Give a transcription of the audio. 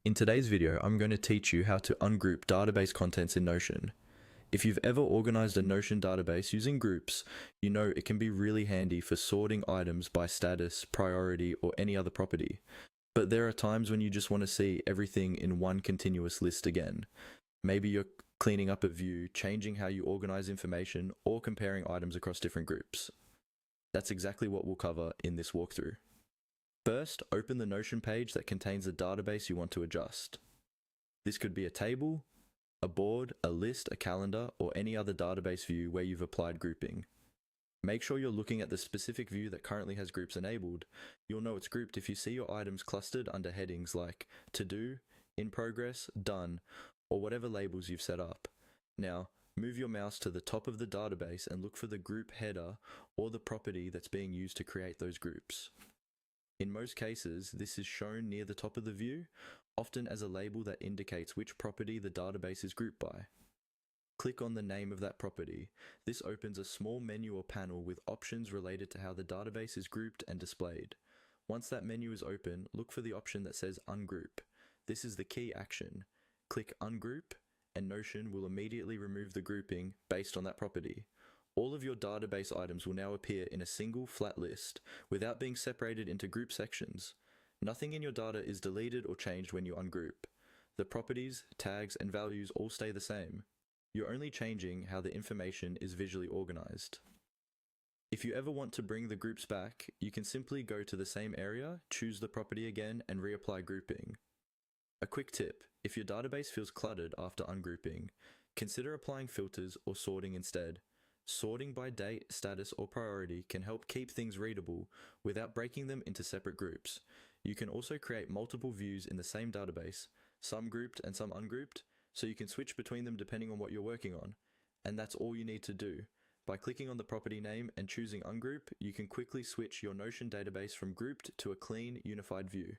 In today's video, I'm going to teach you how to ungroup database contents in Notion. If you've ever organized a Notion database using groups, you know it can be really handy for sorting items by status, priority, or any other property. But there are times when you just want to see everything in one continuous list again. Maybe you're cleaning up a view, changing how you organize information, or comparing items across different groups. That's exactly what we'll cover in this walkthrough. First, open the Notion page that contains the database you want to adjust. This could be a table, a board, a list, a calendar, or any other database view where you've applied grouping. Make sure you're looking at the specific view that currently has groups enabled. You'll know it's grouped if you see your items clustered under headings like To Do, In Progress, Done, or whatever labels you've set up. Now, move your mouse to the top of the database and look for the group header or the property that's being used to create those groups. In most cases, this is shown near the top of the view, often as a label that indicates which property the database is grouped by. Click on the name of that property. This opens a small menu or panel with options related to how the database is grouped and displayed. Once that menu is open, look for the option that says Ungroup. This is the key action. Click Ungroup, and Notion will immediately remove the grouping based on that property. All of your database items will now appear in a single flat list without being separated into group sections. Nothing in your data is deleted or changed when you ungroup. The properties, tags, and values all stay the same. You're only changing how the information is visually organized. If you ever want to bring the groups back, you can simply go to the same area, choose the property again, and reapply grouping. A quick tip: if your database feels cluttered after ungrouping, consider applying filters or sorting instead. Sorting by date, status, or priority can help keep things readable without breaking them into separate groups. You can also create multiple views in the same database, some grouped and some ungrouped, so you can switch between them depending on what you're working on. And that's all you need to do. By clicking on the property name and choosing Ungroup, you can quickly switch your Notion database from grouped to a clean, unified view.